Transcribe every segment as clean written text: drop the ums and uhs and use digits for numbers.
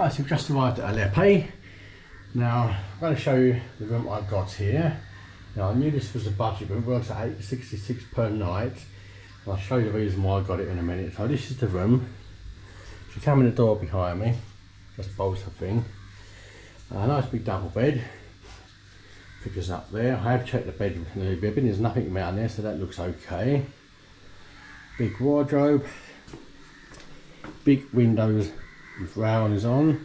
Right, so we've just arrived at Alleppey. Now, I'm going to show you the room I've got here. Now, I knew this was a budget, but it works at $8.66 per night. And I'll show you the reason why I got it in a minute. So this is the room. So you come in the door behind me, just bolts the thing. A nice big double bed. Pictures up there. I have checked the bed with the ribbon, there's nothing around there, so that looks okay. Big wardrobe. Big windows with railings on.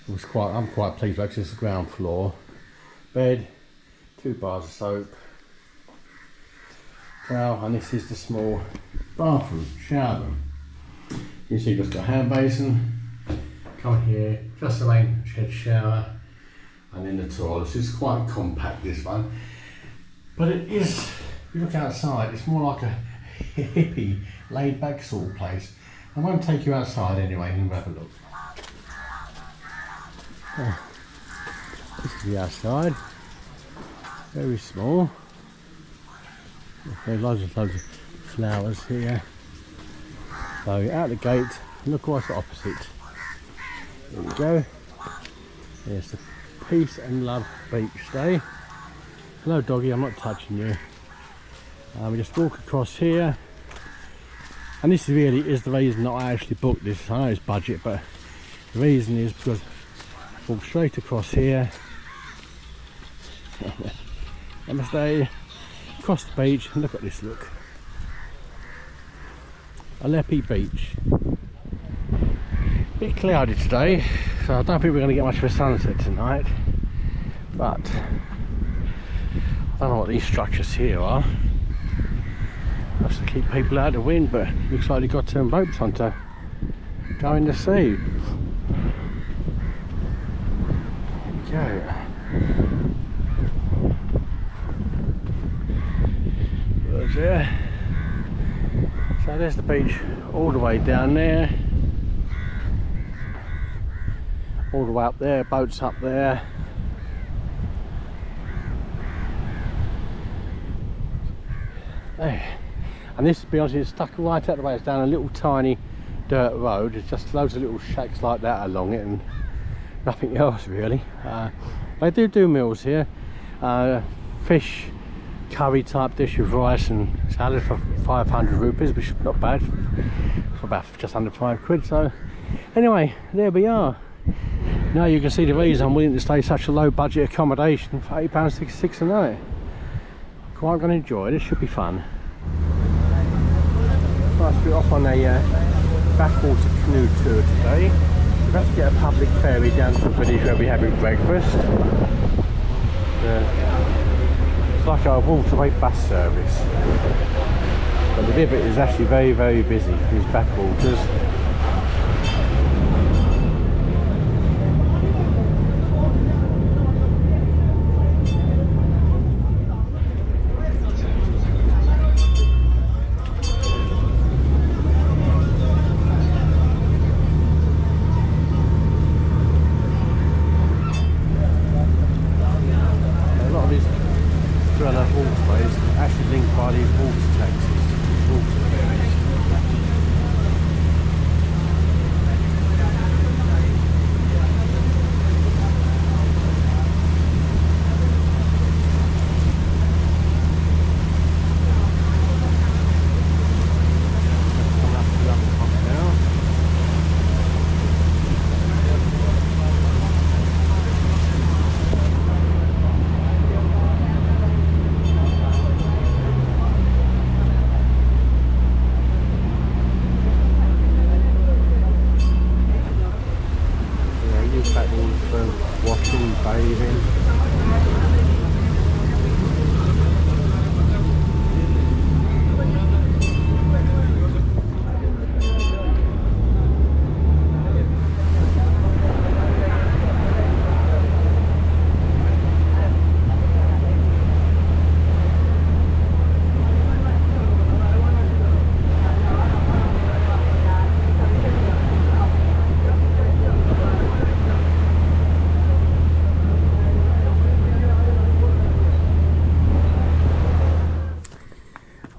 I'm quite pleased with it because it's the ground floor. Bed, 2 bars of soap. Well, and this is the small bathroom, shower room. You see you've got a hand basin. Come here, just the main head shower, and then the toilet. So it's quite compact, this one. But it is, if you look outside, it's more like a hippie, laid back sort of place. I won't take you outside anyway, and we'll have a look. Oh, this is the outside, very small. There's loads of flowers here. So out the gate, look what's the opposite. There we go. There's the Peace and Love Beach Day. Hello doggy, I'm not touching you. We just walk across here. And this really is the reason that I actually booked this. I know it's budget, but the reason is because I walk straight across here. Namaste. Across the beach, and look at this look. Alleppey Beach. Bit cloudy today, so I don't think we're going to get much of a sunset tonight. But I don't know what these structures here are. Just to keep people out of the wind, but looks like they've got to turn boats on to go in the sea. There we go. Where's there? So there's the beach all the way down there. All the way up there, boats up there. There. And this, to be honest, is stuck right out the way. It's down a little tiny dirt road. There's just loads of little shacks like that along it and nothing else really. They do meals here. Fish curry type dish with rice and salad for 500 rupees, which is not bad. For about just under £5. So anyway, there we are. Now you can see the reason I'm willing to stay such a low budget accommodation for £8.66 a night. Quite going to enjoy it. It should be fun. Nice bit off on a backwater canoe tour today. We've had to get a public ferry down to the village where we're having breakfast. It's like a waterway bus service. But the river is actually very, very busy, these backwaters. Waterways actually linked by these water taxis, water ferries. Washing, bathing.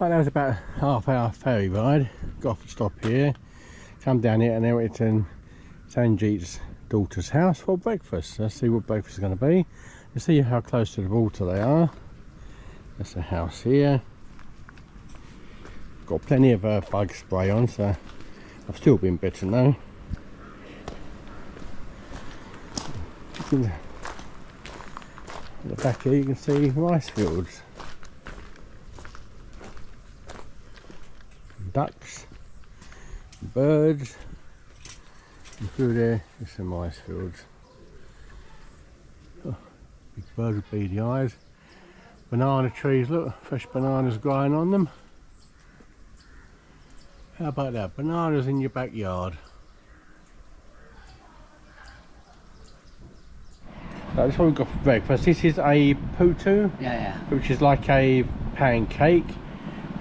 Right, that was about a half-hour ferry ride. Got off the stop here, come down here, and then we turn Sanjeet's daughter's house for breakfast. Let's see what breakfast is going to be. You see how close to the water they are. That's the house here. Got plenty of bug spray on, so I've still been bitten though. At the back here you can see rice fields, ducks, birds, and through there is some rice fields. Oh, big bird with beady eyes. Banana trees, look, fresh bananas growing on them. How about that? Bananas in your backyard. So that's what we've got for breakfast. This is a putu, which is like a pancake.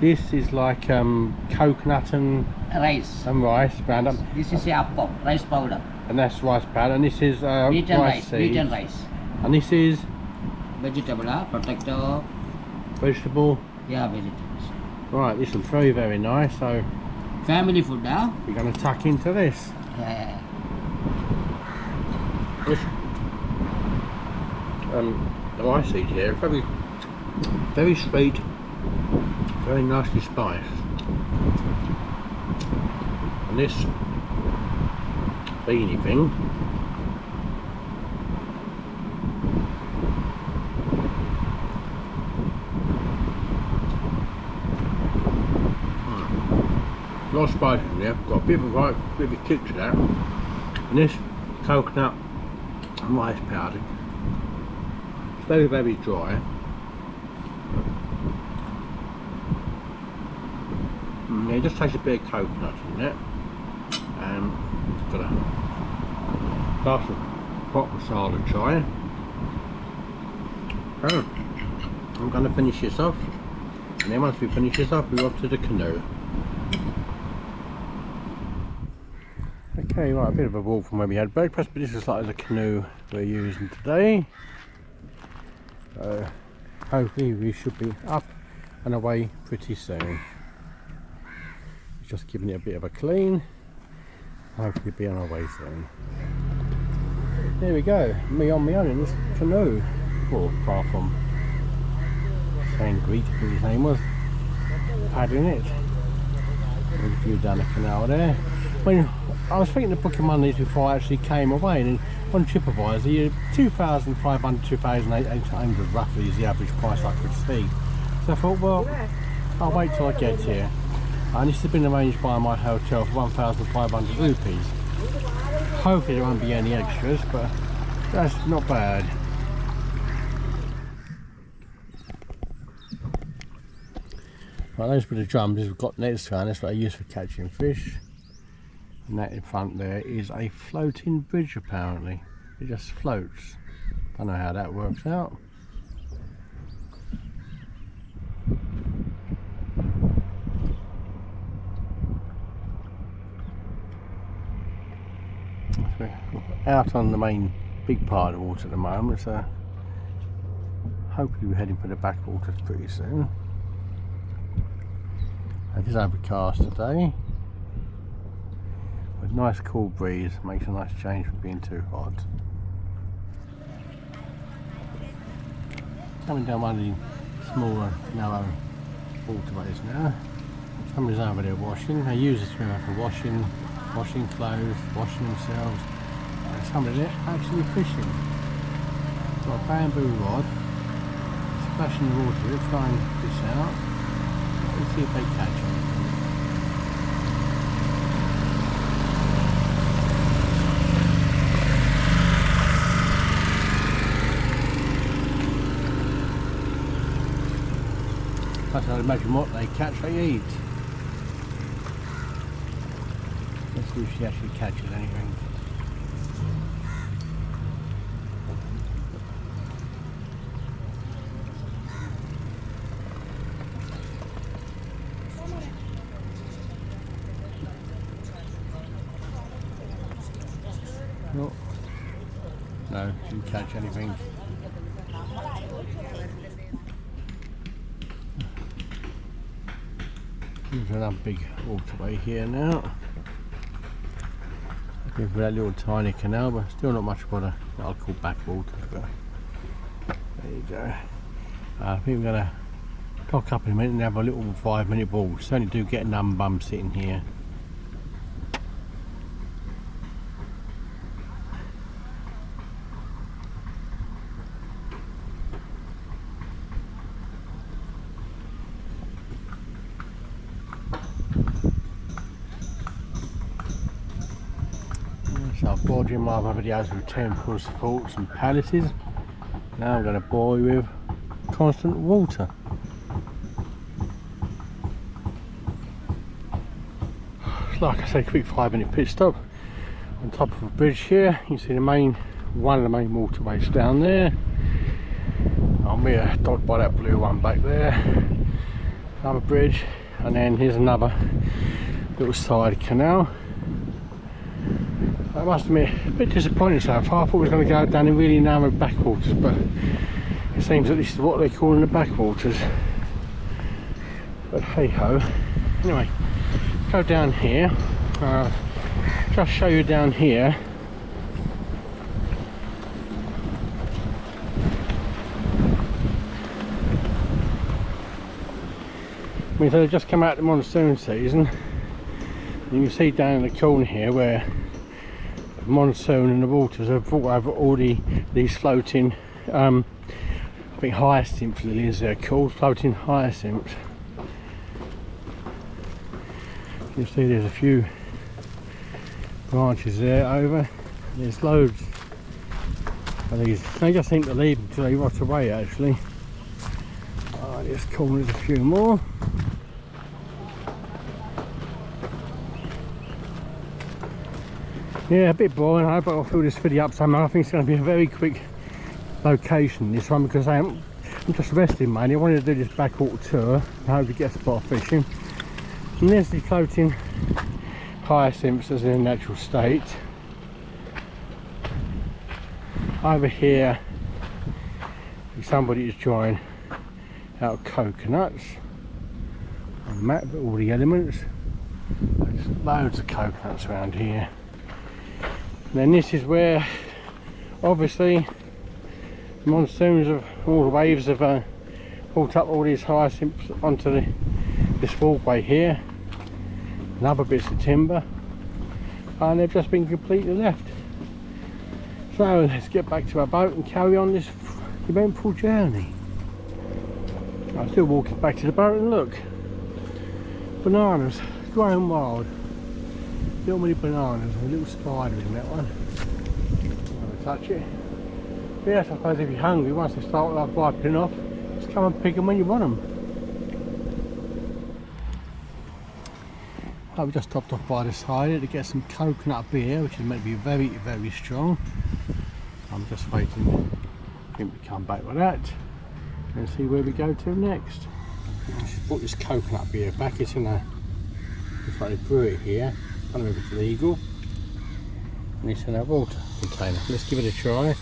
This is like coconut and rice ground up. This is appam, rice powder. And that's rice powder. And this is wheat and rice. Wheat and rice. And this is vegetable, potato. Vegetable. Yeah, vegetables. Right, this looks very, very nice. So family food, we're going to tuck into this. Yeah. This the rice seeds here, very, very sweet, very nicely spiced. And this beanie thing, lot of spices in there, got a bit of a kick to that. And this coconut and rice powder. It's very, very dry. Yeah, it just tastes a bit of coconut in it. Got a glass of hot masala chai. Oh, I'm going to finish this off, and then once we finish this off, we go up to the canoe. Okay, right, a bit of a walk from where we had breakfast, but this is like the canoe we're using today. So hopefully we should be up and away pretty soon. Just giving it a bit of a clean. Hopefully be on our way soon. There we go, me on my own in this canoe. Well, apart from Sangreet, I think his name was, paddling it. There's a view down the canal there. When I was thinking of booking one of these before I actually came away, and on TripAdvisor, you 2,500, 2,800 roughly is the average price I could see. So I thought, well, I'll wait till I get here. And this has been arranged by my hotel for 1,500 rupees. Hopefully there won't be any extras, but that's not bad. Right, those were the drums. We've got nets around. That's what I use for catching fish. And that in front there is a floating bridge apparently. It just floats. Don't know how that works out. Out on the main big part of the water at the moment, so hopefully we're heading for the backwaters pretty soon. It is overcast today, with nice cool breeze, makes a nice change from being too hot. Coming down one of the smaller, narrow waterways now. Somebody's over there washing. They use the swimmer for washing clothes, washing themselves. And somebody there actually fishing. Got a bamboo rod, splashing the water with it, throwing fish out. Let's see if they catch anything. Plus I'd imagine what they catch they eat. Let's see if she actually catches anything. Oh. No, didn't catch anything. There's another big waterway here now. Yeah, for that little tiny canal, but still not much water. I'll call backwater, but there you go. I think we're gonna dock up in a minute and have a little 5-minute walk. Certainly do get numb bum sitting here. So I've bored you in my other videos with temples, forts and palaces. Now I'm going to bore you with constant water. Like I said, quick 5-minute pit stop on top of a bridge here. You can see one of the main waterways down there. I'm here docked by that blue one back there. Another bridge, and then here's another little side canal. I must admit, a bit disappointed so far. I thought we were going to go down in really narrow backwaters, but it seems that this is what they call in the backwaters. But hey ho. Anyway, go down here. Just show you down here. I mean, so they've just come out of the monsoon season. You can see down in the corner here where the monsoon and the waters have brought over all these floating, I think hyacinth lilies they're called, floating hyacinths. You see there's a few branches there over. There's loads of these. They just seem to leave until they rot away actually. This corner there's a few more. Yeah, a bit boring. I hope I'll fill this video up somehow. I think it's going to be a very quick location this one because I'm just resting mainly. I wanted to do this backwater tour. I hope we get a spot of fishing. And there's the floating hyacinths as in a natural state. Over here somebody is drying out coconuts on the map, all the elements. There's loads of coconuts around here. And then this is where obviously the monsoons of all the waves have brought up all these hyacinths onto this walkway here and other bits of timber, and they've just been completely left. So let's get back to our boat and carry on this eventful journey. I'm still walking back to the boat and look, bananas growing wild. So many bananas, a little spider in that one. I'll touch it. But yes, I suppose if you're hungry, once they start like wiping off, just come and pick them when you want them. We just stopped off by the side here to get some coconut beer, which is meant to be very, very strong. I'm just waiting for him to come back with that and see where we go to next. I just brought this coconut beer back. It's in a, looks like they brew it here. I don't know if it's legal. And it's in a water container. Let's give it a try.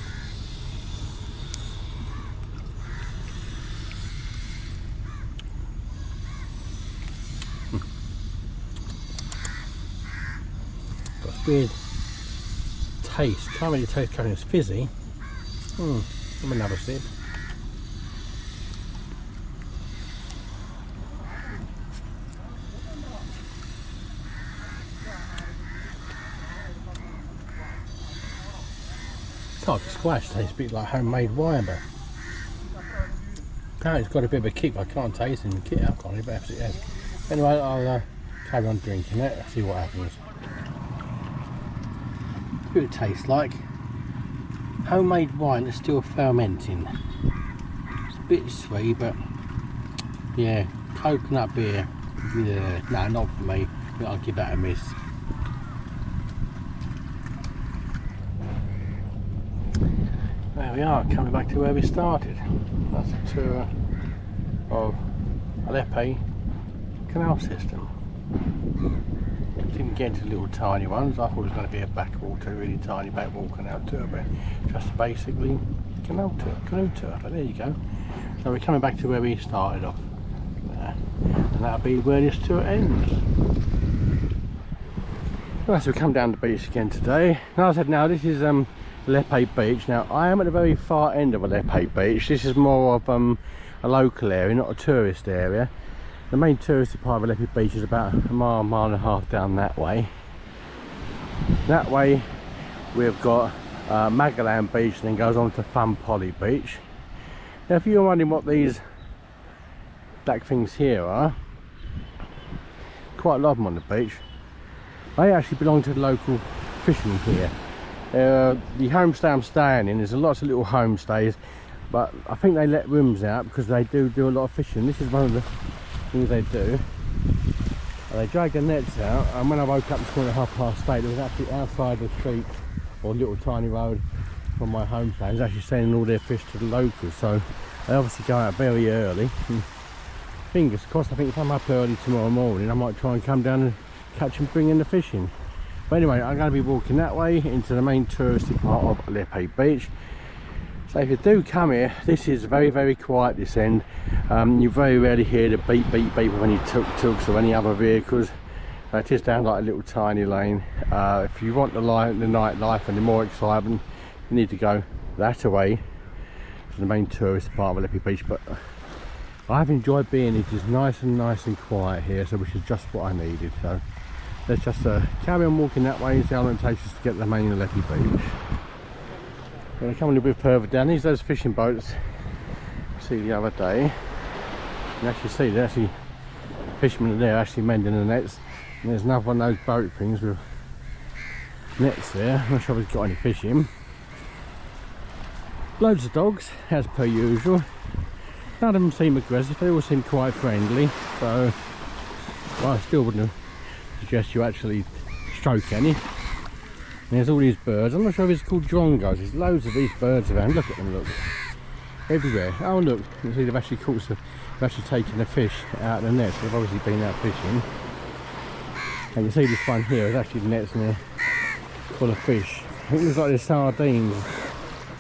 Got a weird taste. Can't really taste coconut. It's fizzy. Have another sip. It's hard to squash. Tastes a bit like homemade wine, but apparently it's got a bit of a kick. I can't taste and kick alcohol, but perhaps it has. Anyway, I'll carry on drinking it. See what happens. What it tastes like homemade wine that's still fermenting. It's a bit sweet, but yeah, coconut beer. Yeah, no, not for me. I'll give that a miss. There we are, coming back to where we started. That's a tour of Alleppey canal system. Didn't get into little tiny ones. I thought it was going to be a backwater, really tiny backwater canal tour, but just basically canoe tour. But there you go. So we're coming back to where we started off, and that'll be where this tour ends. Right, so we come down the beach again today. Now I said, now this is Alleppey beach. Now I am at the very far end of Alleppey beach. This is more of a local area, not a tourist area. The main touristy part of Alleppey beach is about a mile and a half down that way. That way we've got Magellan beach, and then goes on to Funpolly beach. Now if you're wondering what these black things here are, quite a lot of them on the beach. They actually belong to the local fishermen here. The homestay I'm staying in, there's lots of little homestays, but I think they let rooms out because they do a lot of fishing. This is one of the things they do. They drag the nets out, and when I woke up this morning at 8:30, there was actually outside the street, or little tiny road from my homestay, I was actually sending all their fish to the locals. So they obviously go out very early. And fingers crossed, I think if I'm up early tomorrow morning, I might try and come down and catch and bring in the fishing. But anyway, I'm going to be walking that way into the main touristy part of Alleppey beach. So if you do come here, this is very quiet this end. You very rarely hear the beep of any tuk-tuks or any other vehicles. It is down like a little tiny lane. If you want the nightlife and the more excitement, you need to go that way to the main tourist part of Alleppey beach. But I've enjoyed being here. It is nice and quiet here, so which is just what I needed. So let's just carry on walking that way and see how long it takes us to get to the main Alleppey beach. We're going to come a little bit further down. These are those fishing boats I see the other day. You can actually see they're actually fishermen are there actually mending the nets. And there's another one of those boat things with nets there. I'm not sure if it's got any fish in. Loads of dogs, as per usual. None of them seem aggressive, they all seem quite friendly. So well, I still wouldn't suggest you actually stroke any. And there's all these birds. I'm not sure if it's called drongos. There's loads of these birds around. Look at them, look. Everywhere. Oh look, you see they've actually they've actually taken the fish out of the nets. They've obviously been out fishing. And you see this one here, there's actually nets in there full of fish. I think it looks like there's sardines.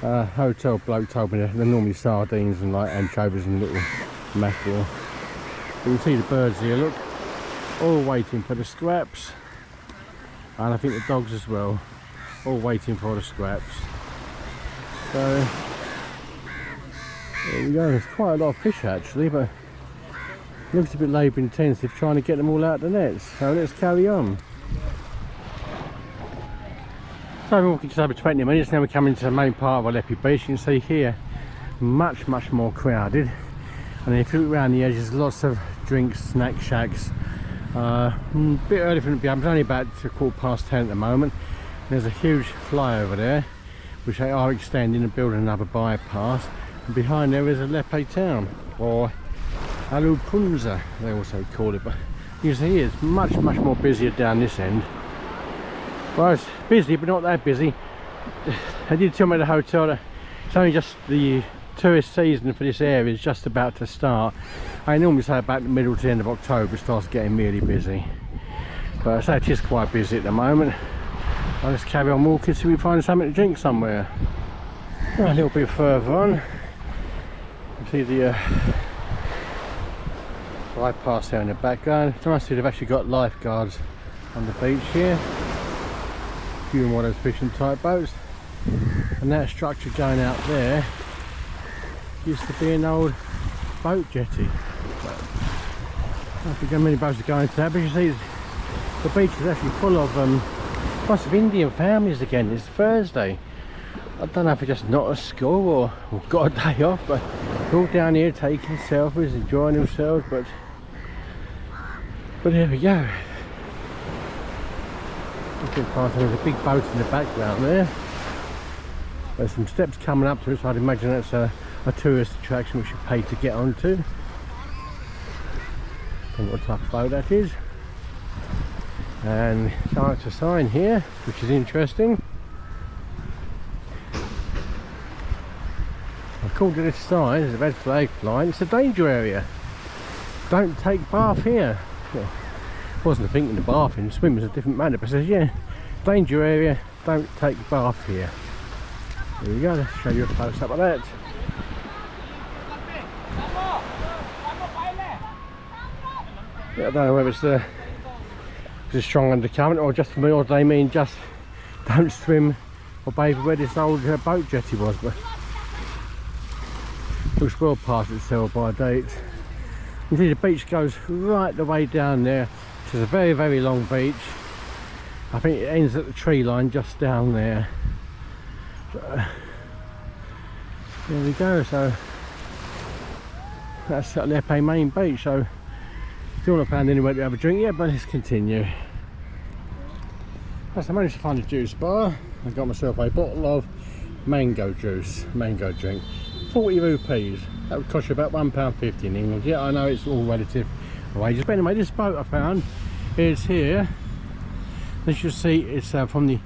Hotel bloke told me they're normally sardines and like anchovies and little mackerel. But you can see the birds here, look. All waiting for the scraps. And I think the dogs as well. All waiting for the scraps. So there we go. There's quite a lot of fish actually, but it looks a bit labour intensive trying to get them all out of the nets. So let's carry on. So I've been walking just over 20 minutes, now we're coming to the main part of Alleppey beach. You can see here, much more crowded. And if you look around the edges, lots of drinks, snack shacks. A bit early for the it's only about 10:15 at the moment. There's a huge flyover there, which they are extending and building another bypass. And behind there is Alleppey town, or Alleppey they also call it. But you can see it's much more busier down this end. Well, it's busy, but not that busy. They did tell me at the hotel that it's only just the tourist season for this area is just about to start. I normally say about the middle to end of October it starts getting really busy. But I say it is quite busy at the moment. I'll just carry on walking till we find something to drink somewhere. Well, a little bit further on, you see the bypass there in the background. It's nice to see they've actually got lifeguards on the beach here. A few more of those fishing type boats. And that structure going out there used to be an old boat jetty. But I don't think many boats are going to that, but you see the beach is actually full of lots of Indian families again. It's Thursday. I don't know if it's just not at school or got a day off, but they're all down here taking selfies, enjoying themselves. But here we go. There's a big boat in the background there. There's some steps coming up to it, so I'd imagine that's a tourist attraction which you pay to get onto. I don't know what type of boat that is. And it's a sign here, which is interesting. According to this sign, there's a red flag flying. It's a danger area. Don't take bath here. Well, I wasn't thinking the bathing, swimming's a different matter, but it says, yeah, danger area, don't take bath here. There we go, let's show you a close up of that. Yeah, I don't know whether it's the because it's strong undercurrent, or just for me, or they mean just don't swim or bathe where this old boat jetty was, but looks well past its sell-by date. You see the beach goes right the way down there, which is a very, very long beach. I think it ends at the tree line just down there. So, there we go. So that's Alleppey main beach. So still not found anywhere to have a drink yet, but let's continue. Yes, I managed to find a juice bar. I got myself a bottle of mango juice, mango drink. 40 rupees. That would cost you about £1.50 in England. Yeah, I know it's all relative wages, but anyway, this boat I found is here. As you see, it's from the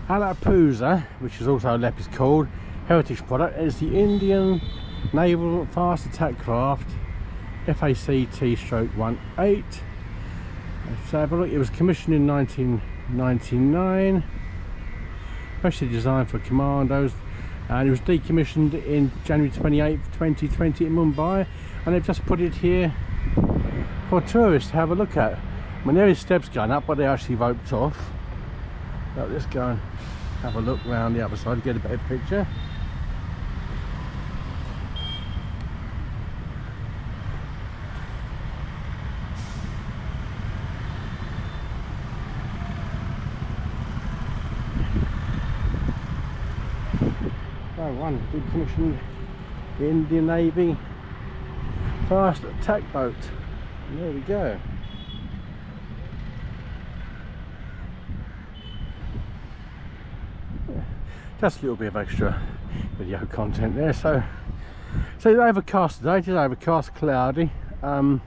Alleppey, which is also Alleppey's called, heritage product. It's the Indian Naval Fast Attack Craft, FACT/18. Let's have a look. It was commissioned in 1999, especially designed for commandos, and it was decommissioned in January 28th, 2020 in Mumbai, and they've just put it here for tourists to have a look at. I mean, there is steps going up, but they're actually roped off. So let's go and have a look round the other side to get a better picture. So one decommissioned Indian Navy fast attack boat. And there we go. Just a little bit of extra video content there. So it's overcast today. It is overcast, cloudy, and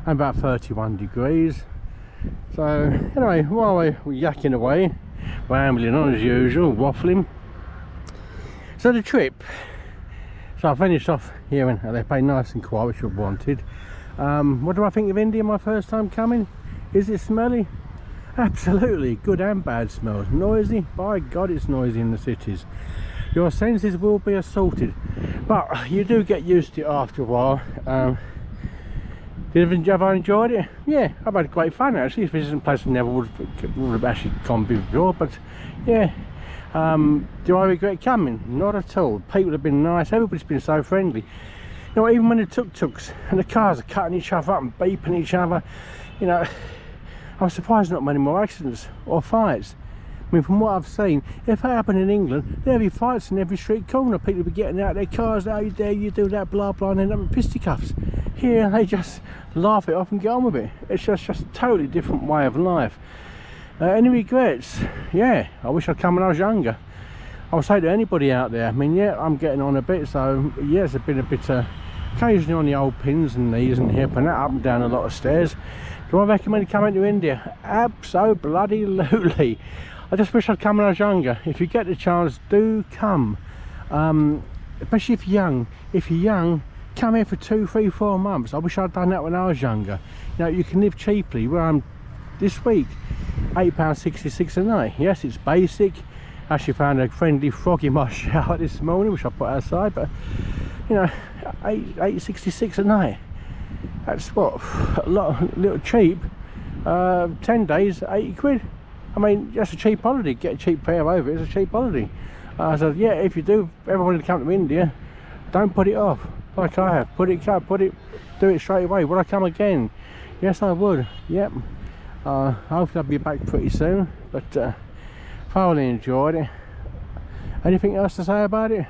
about 31 degrees. So anyway, while we're yakking away, rambling on as usual, waffling. So the trip. So I finished off here in Alleppey, nice and quiet, which I wanted. What do I think of India my first time coming? Is it smelly? Absolutely, good and bad smells. Noisy? By God, it's noisy in the cities. Your senses will be assaulted, but you do get used to it after a while. Have I enjoyed it? Yeah, I've had great fun actually. If this isn't a place I never would have actually gone before, but yeah. Do I regret coming? Not at all. People have been nice, everybody's been so friendly. You know, even when the tuk-tuks and the cars are cutting each other up and beeping each other, you know, I'm surprised not many more accidents or fights. I mean, from what I've seen, if that happened in England, there'd be fights in every street corner. People would be getting out their cars, how you dare you do that, blah blah, and end up with fisticuffs. Here they just laugh it off and get on with it. It's just a totally different way of life. Any regrets? Yeah, I wish I'd come when I was younger. I would say to anybody out there, I mean, yeah, I'm getting on a bit, so yeah, it's been a bit occasionally on the old pins and knees and hip and that, up and down a lot of stairs. Do I recommend coming to India? Absolutely. I just wish I'd come when I was younger. If you get the chance, do come. Especially if you're young. If you're young, come here for 2, 3, 4 months. I wish I'd done that when I was younger. You know, you can live cheaply. Where I'm this week, £8.66 a night. Yes, it's basic. Actually found a friendly frog in my shower this morning, which I put outside, but you know, £8.66 a night. That's what, a little cheap. 10 days, 80 quid. I mean, that's a cheap holiday. Get a cheap fare over, it's a cheap holiday. So yeah, if you do ever want to come to India, don't put it off like I have. Do it straight away. Would I come again? Yes, I would. Yep. Hopefully I'll be back pretty soon, but thoroughly enjoyed it. Anything else to say about it?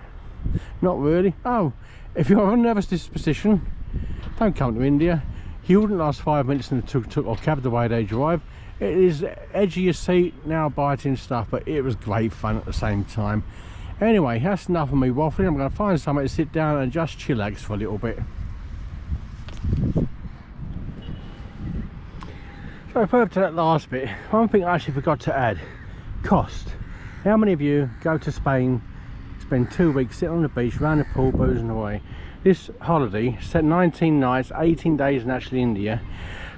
Not really. Oh, if you're of a nervous disposition, don't come to India. You wouldn't last 5 minutes in the tuk-tuk or cab the way they drive. It is edgy your seat, now biting stuff, but it was great fun at the same time. Anyway, that's enough of me waffling. I'm going to find somewhere to sit down and just chillax for a little bit. So further to that last bit, one thing I actually forgot to add: cost. How many of you go to Spain, spend 2 weeks sitting on the beach, round the pool, boozing away? This holiday, set 19 nights, 18 days in actually India,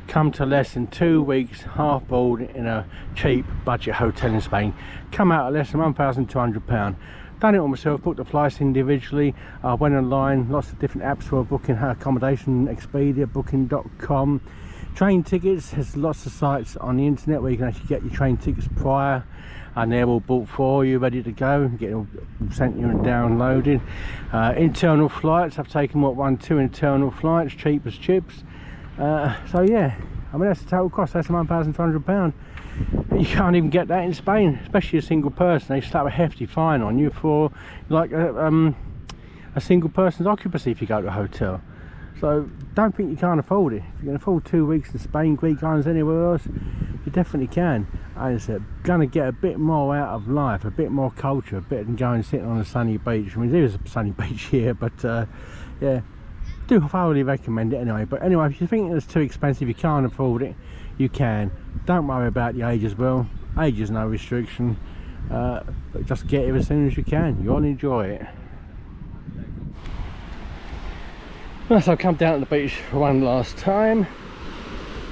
come to less than 2 weeks, half board in a cheap budget hotel in Spain. Come out at less than £1,200. Done it all myself, booked the flights individually. I went online, lots of different apps for booking accommodation, Expedia, booking.com. Train tickets, there's lots of sites on the internet where you can actually get your train tickets prior, and they're all bought for you, ready to go, get all sent you and downloaded. Internal flights, I've taken two internal flights, cheap as chips. So yeah, I mean that's the total cost. That's £1,200. You can't even get that in Spain, especially a single person. They slap a hefty fine on you for like a single person's occupancy if you go to a hotel. So don't think you can't afford it. If you can afford 2 weeks in Spain, Greek islands, anywhere else, you definitely can. And it's going to get a bit more out of life, a bit more culture, a bit than going sitting on a sunny beach. I mean, there is a sunny beach here, but yeah, do thoroughly recommend it anyway. But anyway, if you think it's too expensive, you can't afford it, you can. Don't worry about the age as well. Age is no restriction, but just get here as soon as you can. You'll enjoy it. Well, so I've come down to the beach for one last time,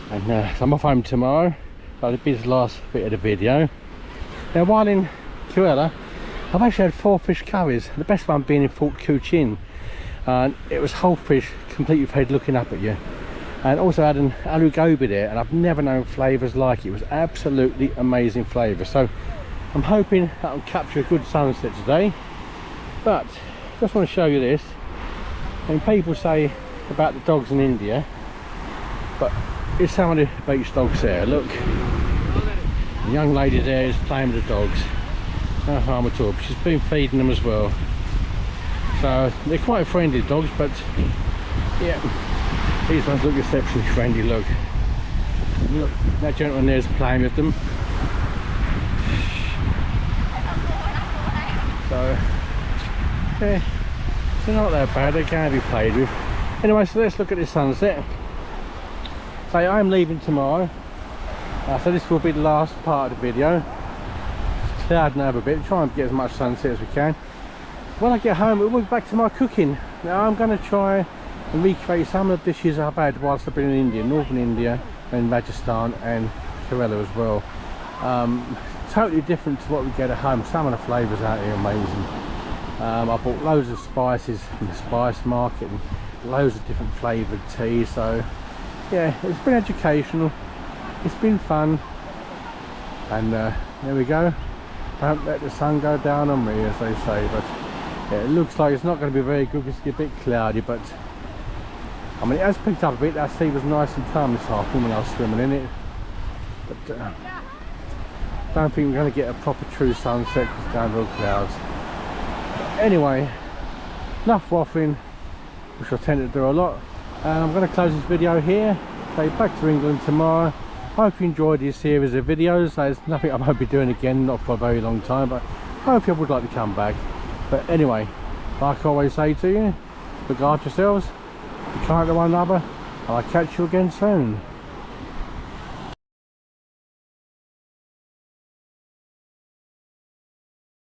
and so I'm off home tomorrow. So that'll be the last bit of the video. Now, while in Cruella, I've actually had 4 fish curries. The best one being in Fort Cochin, and it was whole fish, completely fed, looking up at you. And also had an aloo gobi there, and I've never known flavours like it. It was absolutely amazing flavour. So I'm hoping that I'll capture a good sunset today. But just want to show you this. And people say about the dogs in India, but it's some of the beach dogs there. Look, the young lady there is playing with the dogs. No harm at all. She's been feeding them as well. So they're quite friendly dogs, but yeah, these ones look exceptionally friendly. Look, that gentleman there is playing with them. So yeah, they're not that bad, they can be played with. Anyway, so let's look at the sunset. So I'm leaving tomorrow, so this will be the last part of the video. It's clouding over a bit, try and get as much sunset as we can. When I get home, we'll be back to my cooking. Now I'm going to try and recreate some of the dishes I've had whilst I've been in India, northern India and Rajasthan and Kerala as well. Totally different to what we get at home. Some of the flavours out here are amazing. I bought loads of spices from the spice market and loads of different flavoured tea. So yeah, it's been educational, it's been fun, and there we go. Don't let the sun go down on me, as they say. But yeah, it looks like it's not going to be very good. It's a bit cloudy, but I mean it has picked up a bit. That sea was nice and calm this afternoon when I was swimming in it, but don't think we're going to get a proper true sunset because down real clouds. Anyway, enough waffling, which I tend to do a lot, and I'm going to close this video here. So back to England tomorrow. Hope you enjoyed this series of videos. There's nothing I won't be doing again, not for a very long time, but I hope you would like to come back. But anyway, like I always say to you, look after yourselves, be kind to one another, and I'll catch you again soon.